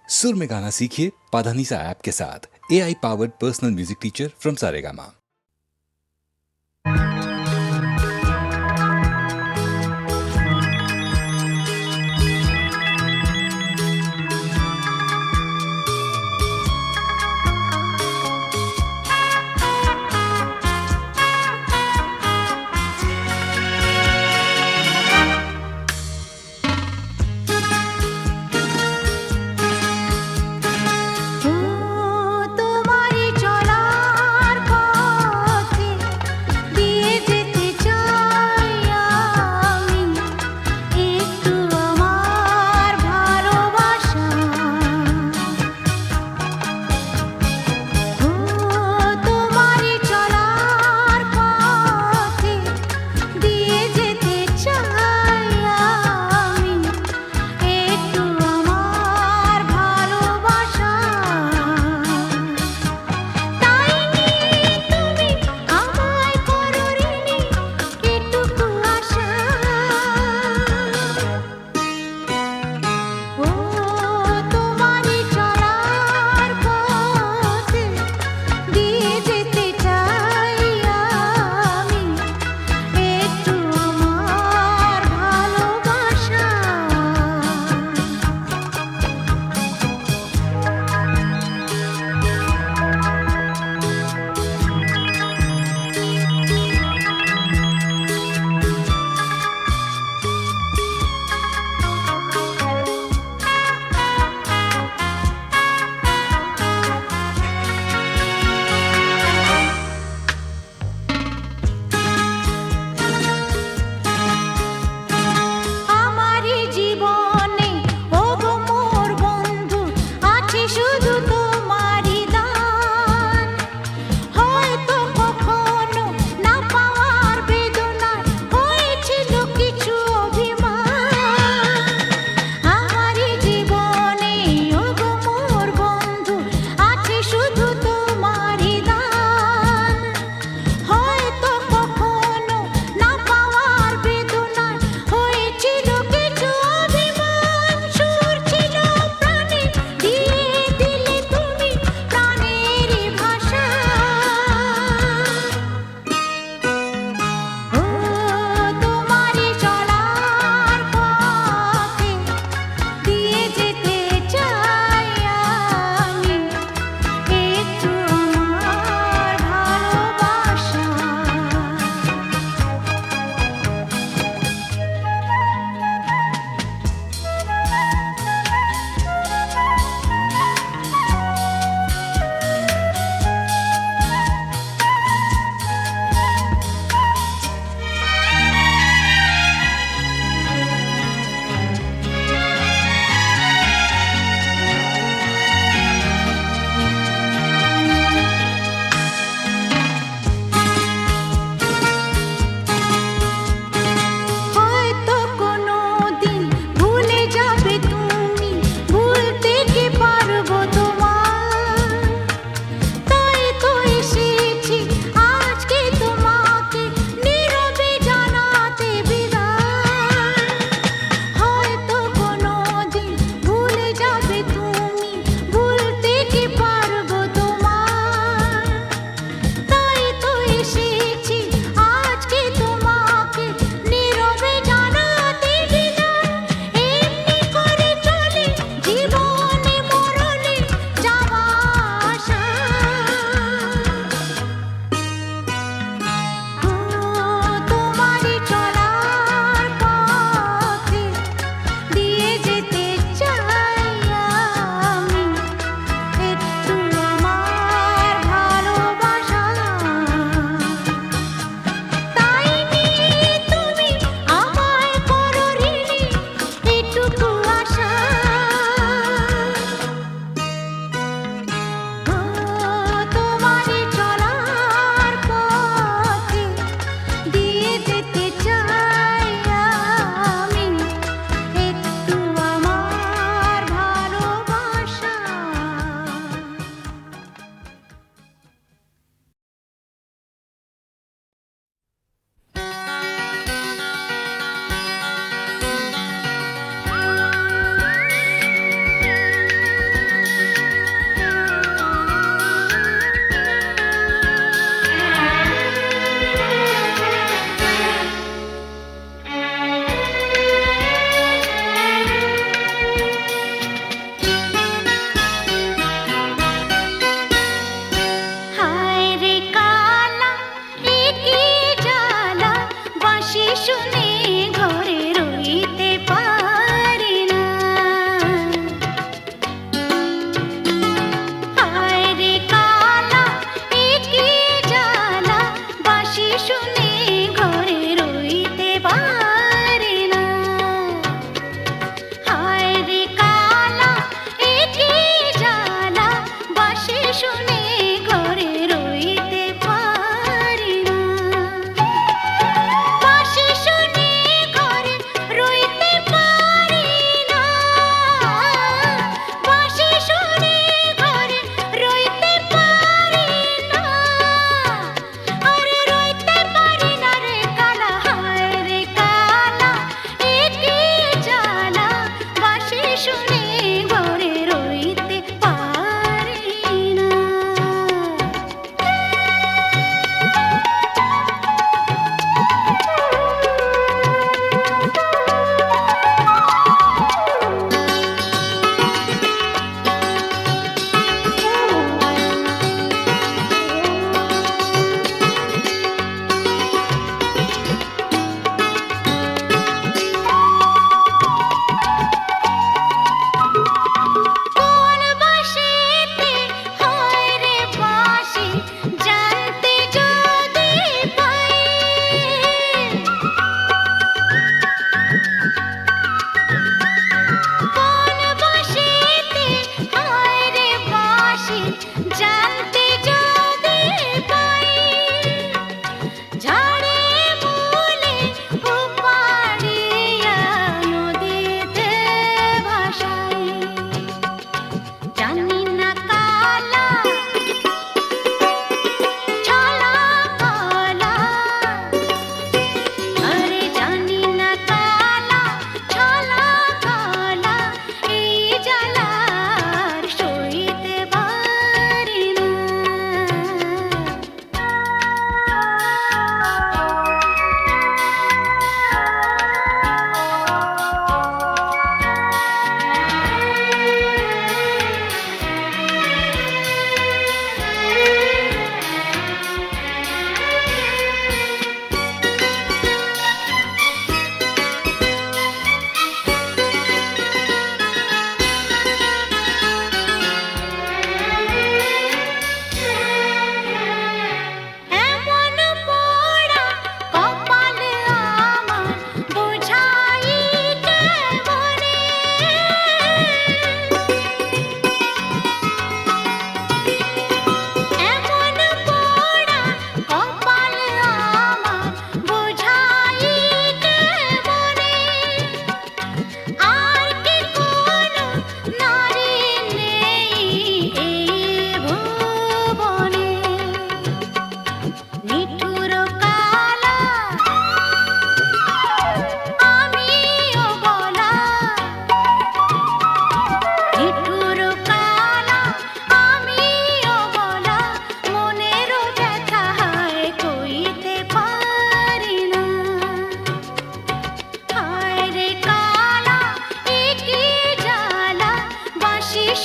सुर में गाना सीखिए पाधानीसा ऐप के साथ। AI powered personal music teacher from Saregama. তোমারি চলার পথ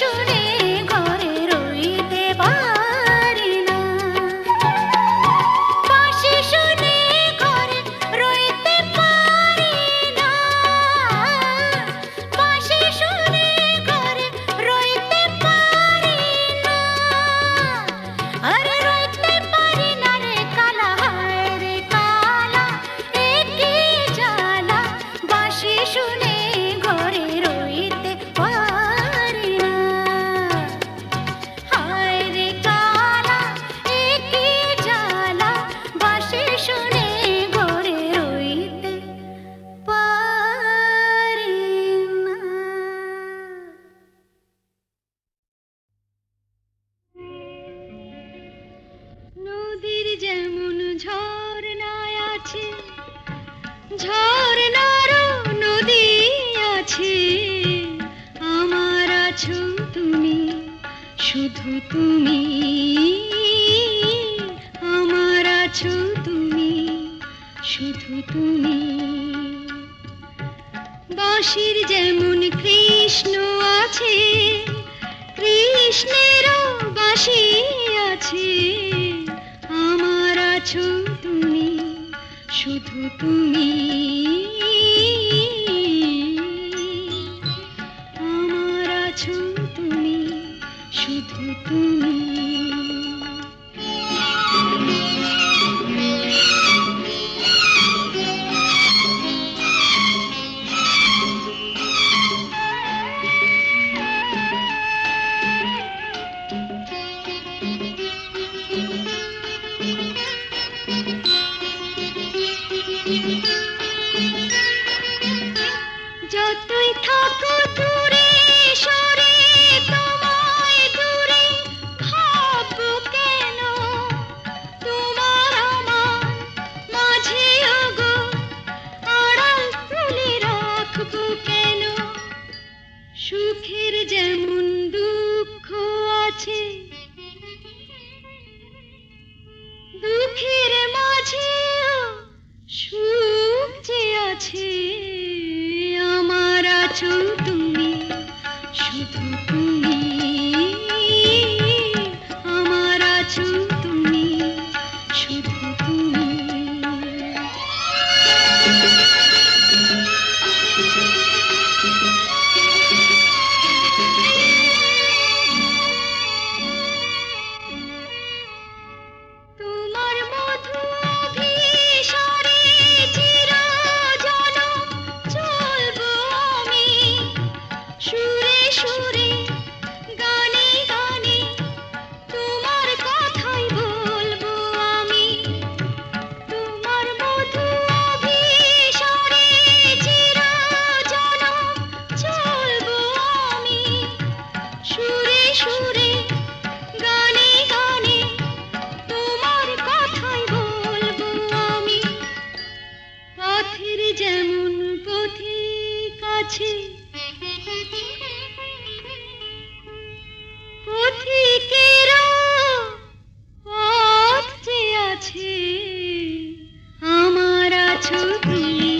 শুনে ঘরে রইতে পারি না, বাঁশি শুনে ঘরে রইতে পারি না, বাঁশি শুনে ঘরে রইতে পারি না, আরে রইতে পারি না রে কালা, হায় রে কালা, এ কি জ্বালা, বাঁশি শুনে ঘরে রইতে পারি না, হায় রে কালা, এ কি জ্বালা, বাঁশি শুনে ঘরে রইতে পারি না। নদীর যেমন ঝর্ণায় আছে, ঝর্ণারও নদী আছে, আমার আছো তুমি, শুধু তুমি, আমার আছো তুমি, শুধু তুমি। বাঁশির যেমন কৃষ্ণ আছে, কৃষ্ণেরও বাঁশি আছে, আমার আছো তুমি, শুধু তুমি, আমার আছো তুমি, শুধু তুমি। যতই থাকো দূরে সরে, তোমায় দূরে ভাববো কেন, তোমার আমার মাঝে ওগো আড়াল তুলে রাখবো কেন। সুখের যেমন দুঃখ আছে, দুঃখের মাঝেও সুখ যে আছে, আমার আছো তুমি, শুধু তুমি, আমার আছো তুমি, শুধু তুমি। তোমার মধু অভিসারে চিরজনম চলবো আমি, সুরে সুরে গানে গানে তোমার কথাই বলবো আমি। তোমার মধু অভিসারে চিরজনম চলবো আমি, সুরে সুরে গানে গানে তোমার কথাই বলবো আমি। পথের যেমন পথিক আছে, পথিকেরও পথ যে আছে, আমার আছো তুমি,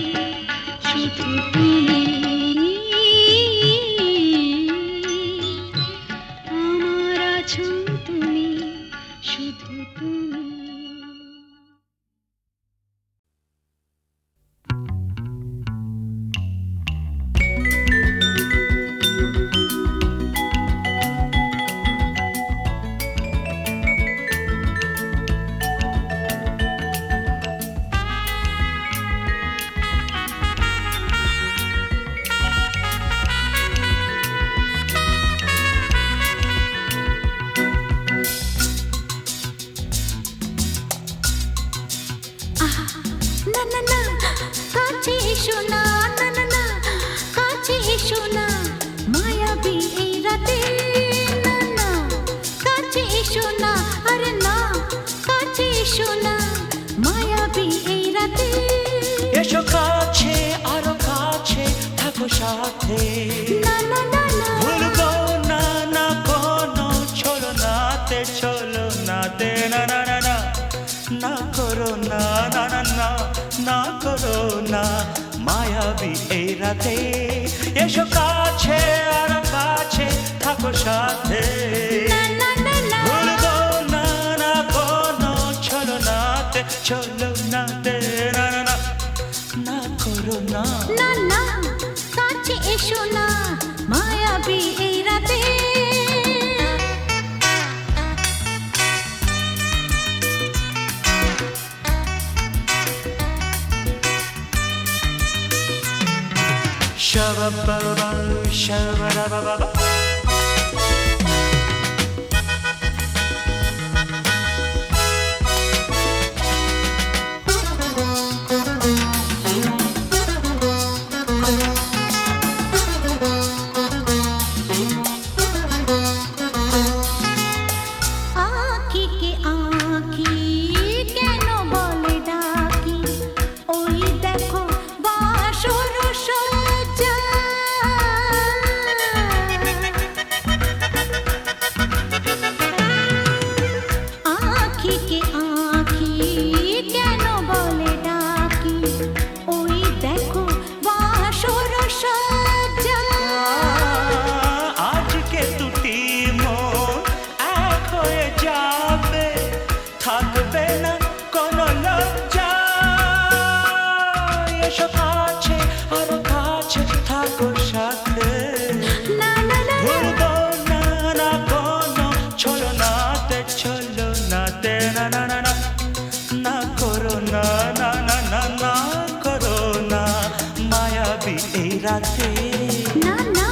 শুধু তুমি, আমার আছো তুমি, শুধু তুমি। না না না, কাছে এসো না, না না না, কাছে এসো না, মায়াবী এই রাতে, না না, কাছে এসো না, আরে না, কাছে এসো না, মায়াবী এই রাতে। এসো কাছে, আরো কাছে থাকো সাথে, না না না না, ভুলবো না না কোনো চলো নাতে, চলো নাতে, না না না না, না করো না, না না না, না করো না, মায়াবী এই রাতে। এসো কাছে, আরো কাছে কাছে থাকো সাথে না না না না ভুলবো না না কোনো ছলনাতে ছলনাতে না না না না করো না না না কাছে এসো না মায়াবী এই রাতে Shabba-ba-ba, shabba-da-ba-ba-ba. আঁখি কে আঁখি কেন বলে ডাকি ওই দেখো বাসর সজ্জা আঁখি কে আঁখি কেন বলে ডাকি ওই দেখো বাসর সজ্জা আজকে দুটি মন এক হয়ে যাবে থাকবে না কোনো লজ্জা এসো কাছে আরো কাছে থাকো সাথে না না না ভুলবো না না কোনো ছলনাতে ছলনাতে না না না না না করো না না না না না করো না মায়াবী এই রাতে না না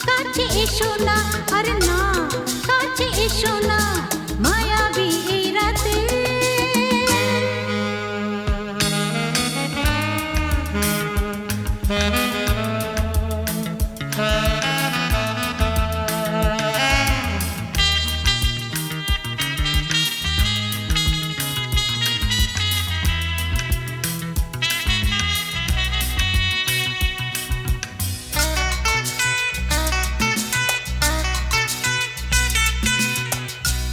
কাছে এসো না আরে না কাছে এসো না মায়াবী এই রাতে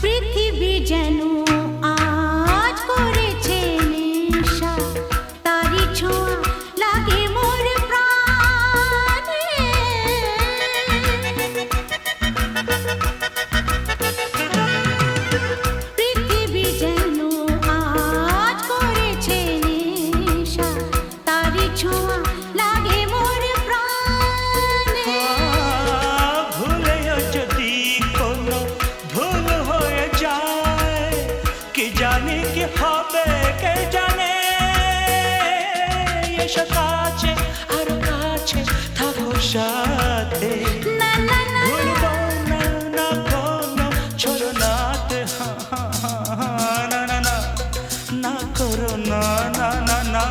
পৃথিবী যেন আজ করেছে নেশা তারি ছোঁয়া লাগে মোর প্রাণে পৃথিবী যেন আজ করেছে নেশা তারি ছোঁয়া লাগে মোর প্রাণে ভুলেও যদি কোনো ভুল হয়ে যায় কি জানি কি হবে কে জানে এসো কাছে আরো কাছে থাকো সাথে না না না ভুলবো না না কোনো ছলনাতে না না না না করো না না না না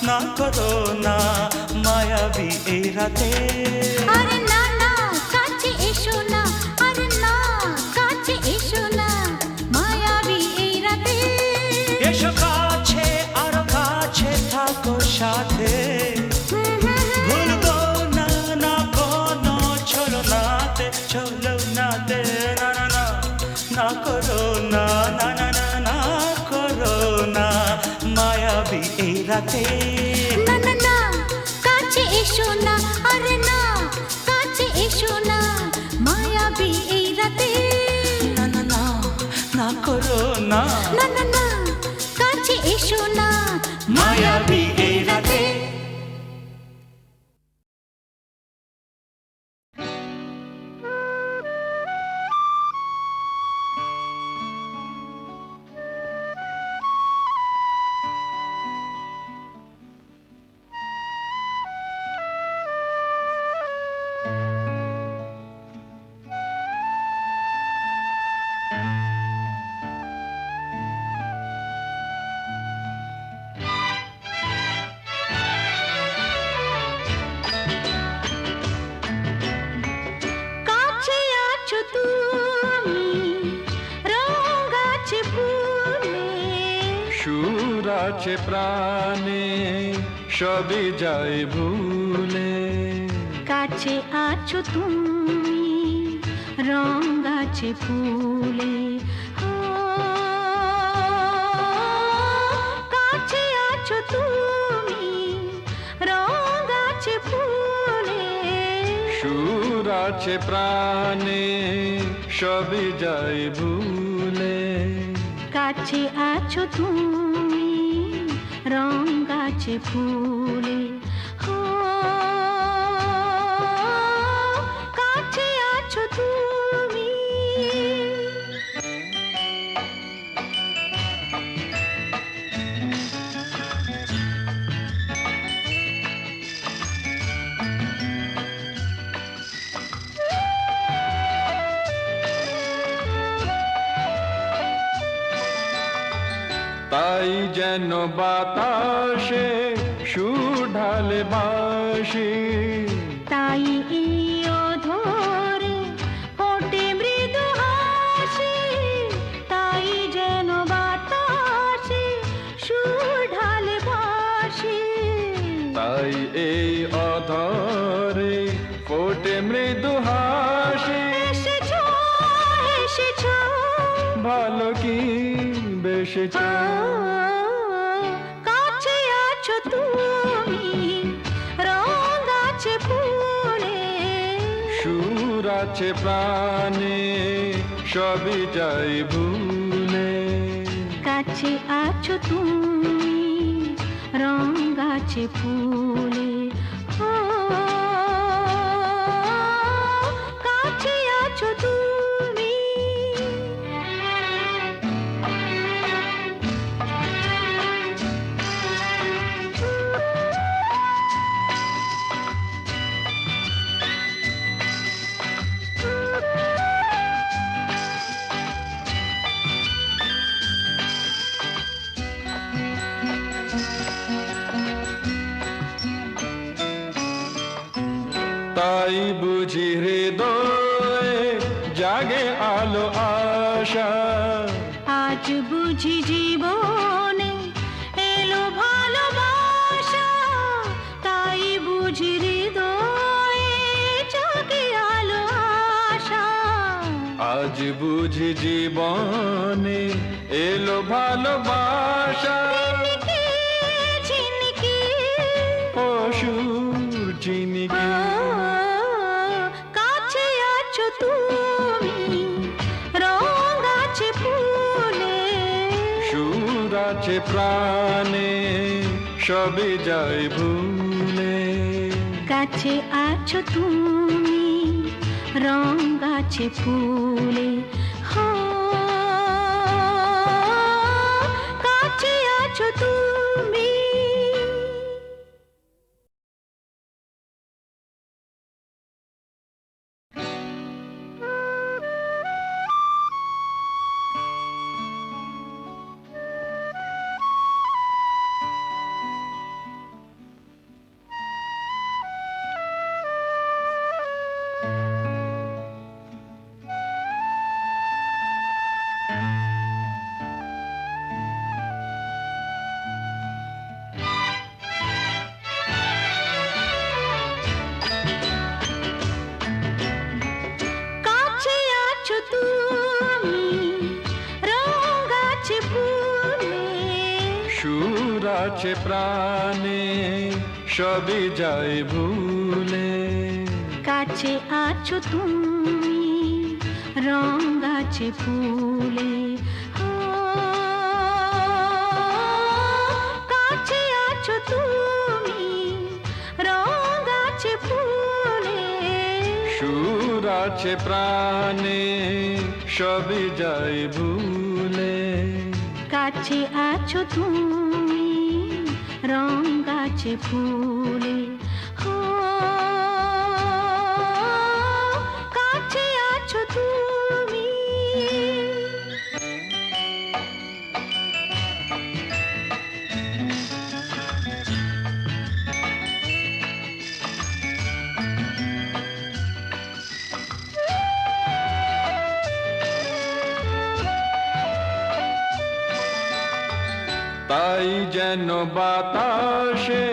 না করো না মায়াবী এই রাতে আরে না না কাছে এসো না আরে না কাছে এসো না মায়াবী এই রাতে এসো কাছে আরো কাছে থাকো সাথে ভুলবো না না কোনো ছলনাতে ছলনাতে না না না না করো না না না না না করো না মায়াবী এই রাতে না না না কাছে এসো না আরে না কাছে এসো না মায়াবী এই রাতে না না না না করো না না না না কাছে এসো না মায়াবী এই রাতে কাছে আছো তুমি রঙ আছে ফুলে সুর আছে প্রাণে সবই যায় ভুলে কাছে আছো তুমি রঙ আছে ফুলে ও, কাছে আছো তুমি রঙ আছে ফুলে সুর আছে আছে প্রাণে সবই যায় ভুলে কাছে আছো তুমি রং গাছে ফুলে হো কাছে আছো তুমি তাই যেন বাতাসে সুর ঢালে বাঁশি তাই এই অধরে ফোটে মৃদু হাসি তাই যেন বাতাসে সুর ঢালে বাঁশি তাই এই অধরে ফোটে মৃদু হাসি এসেছো এসেছো ভালো কি বেসেছ কাছে আছো তুমি রং আছে ফুলে সুর আছে প্রাণে সবই যাই ভুলে কাছে আছো তুমি রং আছে ফুলে ও কাছে আছো তুমি তাই বুঝি হৃদয়ে জাগে আলো আশা আজ বুঝি জীবনে এলো ভালোবাসা তাই বুঝি হৃদয়ে জাগে আলো আশা আজ বুঝি জীবনে এলো ভালোবাসা ঝিনকে ঝিনকে অসুর চিনিকে কাছে আছো তুমি রং আছে ফুলে সুর আছে প্রাণে সবই যায় ভুলে কাছে আছো তুমি রং আছে ফুলে হো কাছে আছো তুমি কাছে আছো তুমি রং আছে ফুলে সুর আছে প্রাণে সবই যায় ভুলে কাছে আছো তুমি রং আছে ফুলে ও, কাছে আছো তুমি রং আছে ফুলে সুর আছে প্রাণে সবই যায় ভুলে কাছে আছো তুমি রং আছে ফুলে ও, কাছে আছো তুমি তাই যেন বাতাসে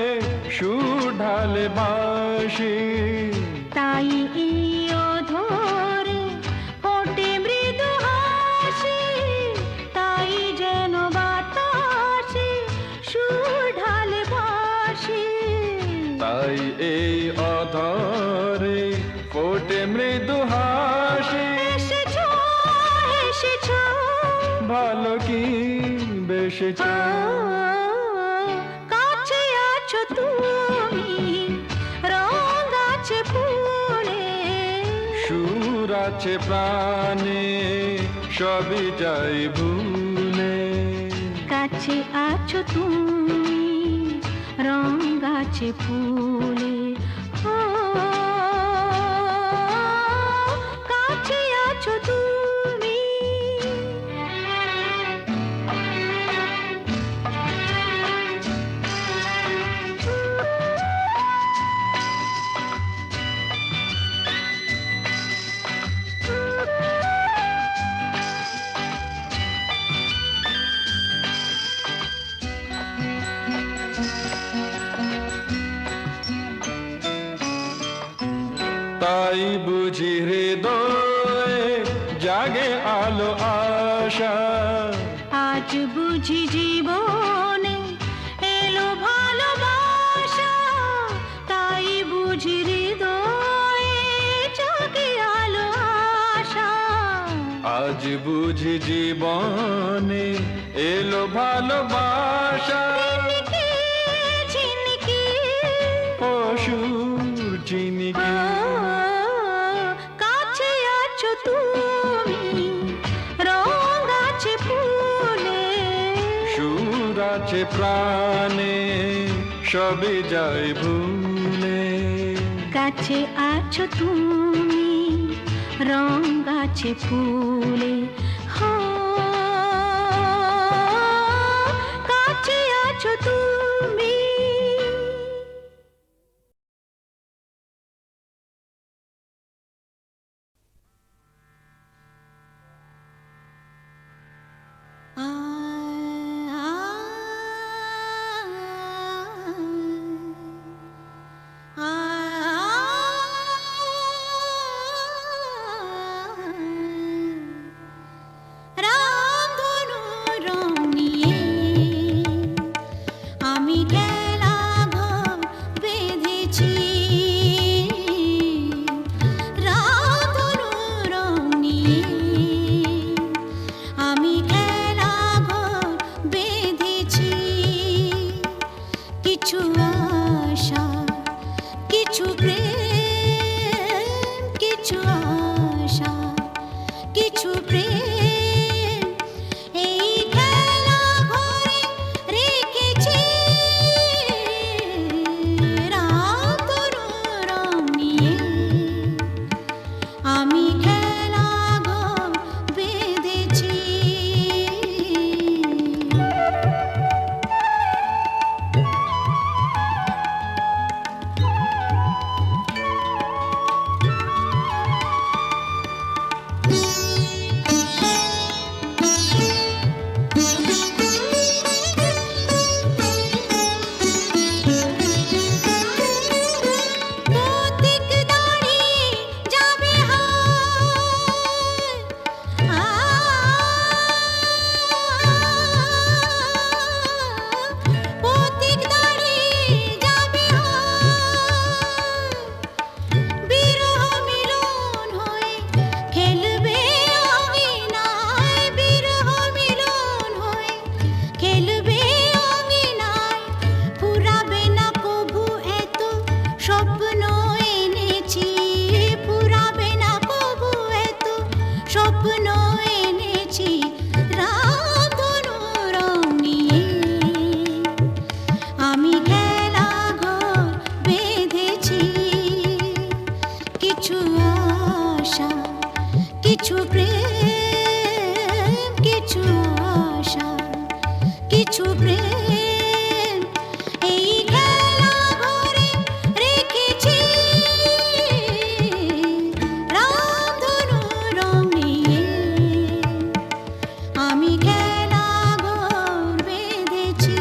সুর ঢালে বাঁশি তাই এই অধরে ফোটে মৃদু হাসি তাই যেন বাতাসে সুর ঢালে বাঁশি তাই এই অধরে ফোটে মৃদু কি বেসেছে কাছে আছো তুমি রঙ আছে ফুলে সুর আছে প্রাণে সবই যাই ভুলে কাছে আছো তুমি রঙ আছে ফুলে ও কাছে আছো তুমি তাই বুঝি হৃদয়ে জাগে আলো আশা আজ বুঝি জীবনে এলো ভালোবাসা তাই বুঝি হৃদয়ে জাগে আলো আশা আজ বুঝি জীবনে এলো ভালোবাসা ঝিনকে ঝিনকে অসুর চিনিকে কাছে আছো তুমি রঙ আছে ফুলে সুর আছে প্রাণে সবই যাই ভুলে কাছে আছো তুমি রঙ আছে ফুলে হো কাছে আছো তুমি রামধনু রং নিয়ে আমি খেলা ঘর বেঁধেছি রামধনু রং নিয়ে আমি খেলা ঘর বেঁধেছি কিছু আশা কিছু প্রেম কিছু আশা কিছু প্রেম এই খেলা ঘরে রেখেছি রামধনু রং নিয়ে আমি খেলা ঘর বেঁধেছি পথিক দাঁড়িয়ে যাবে পথিক দাঁড়িয়ে যাবে বিরহ মিলন হয়ে খেলবে অঙ্গিনায় বিরহ মিলন হয়ে খেলবে অঙ্গিনায় ফুরাবে না কভু এত স্বপ্ন এনেছি ফুরাবে না কভু এত স্বপ্ন এনেছি রামধনু রং নিয়ে আমি খেলা ঘর বেঁধেছি কিছু আশা কিছু প্রেম কিছু আশা কিছু প্রেম এই খেলা ঘরে রেখেছি রামধনু রং নিয়ে আমি খেলা ঘর বেঁধেছি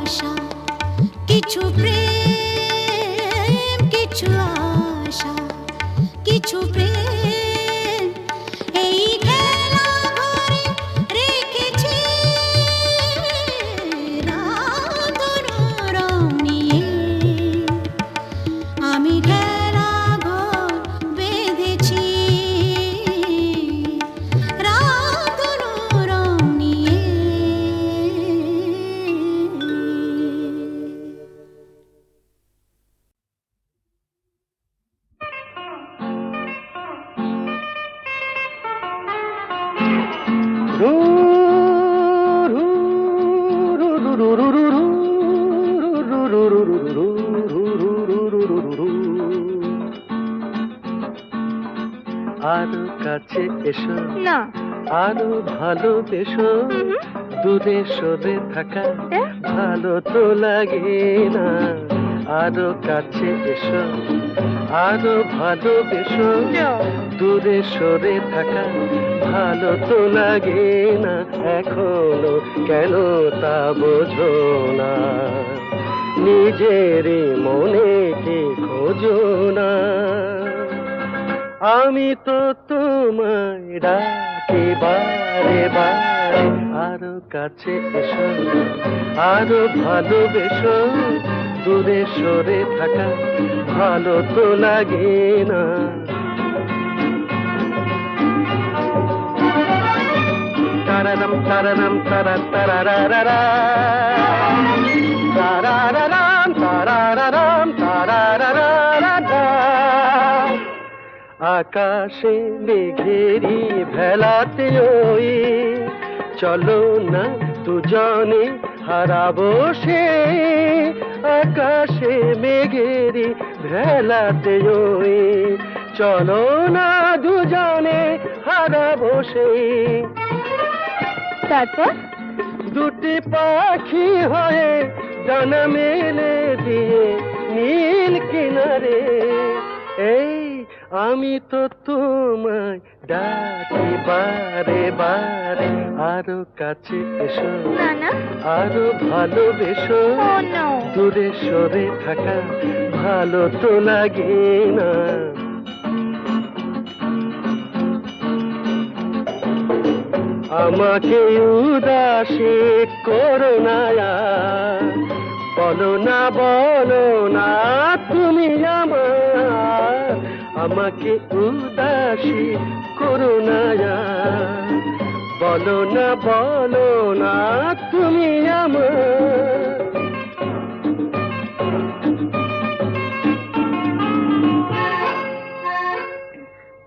আশা কিছু প্রেম কিছু আশা কিছু প্রেম এই খেলা ঘরে রেখেছি রাত রং নিয়ে আমি খেলা ঘর বেঁধেছি রাত রং নিয়ে আরো কাছে এসো না আরো ভালোবেসো দূরে সরে থাকা ভালো তো লাগে না আরো কাছে এসো আরো ভালোবেসো দূরে সরে থাকা ভালো তো লাগে না এখনো কেন তা বোঝো না নিজেরই মনে কি খোঁজো না আমি তো তোমায় ডাকি বারে বারে আরো কাছে এসো আরো ভালোবেসো দূরে সরে থাকা ভালো তো লাগে না তারারাম তারারাম তারা তারারারা তারারারাম তারারারাম তারারারা আকাশে মেঘেরি ভেলাতে ওই চলো না দুজনে হারাবো সে আকাশে মেঘেরি ভেলাতে ওই চলো না দুজনে হারাবো সে তারপর দুটি পাখি হয়ে ডানা মেলে দিয়ে নীল কিনারে এই আমি তো তোমায় ডাকি বারে বারে আরো কাছে এসো না না আরো ভালোবেসো ও নো দূরে সরে থাকা ভালো তো লাগে না আমাকে উদাসী করো না বলো না তুমি আমার আমাকে উদাসী করো না বলো না তুমি আমার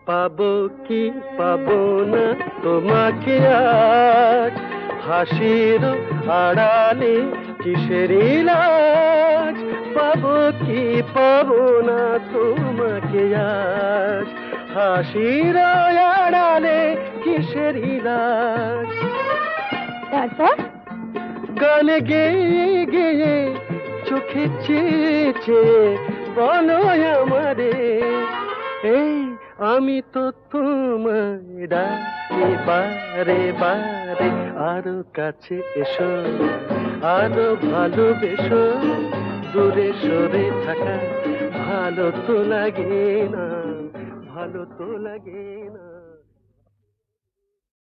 পাবো কি পাবো না তোমাকে আজ হাসির আড়ালে কিসের লাজ পাবো কি পাবো না তোমাকে আজ হাসির আড়ালে কিসের লাজ তারপর গান গেয়ে গেয়ে চোখে চেয়ে চেয়ে বলো আমারে এই আমি তো তোমায় ডাকি বারে বারে আরো কাছে এসো আরো ভালোবেসো দূরে সরে থাকা ভালো তো লাগে না ভালো তো লাগে না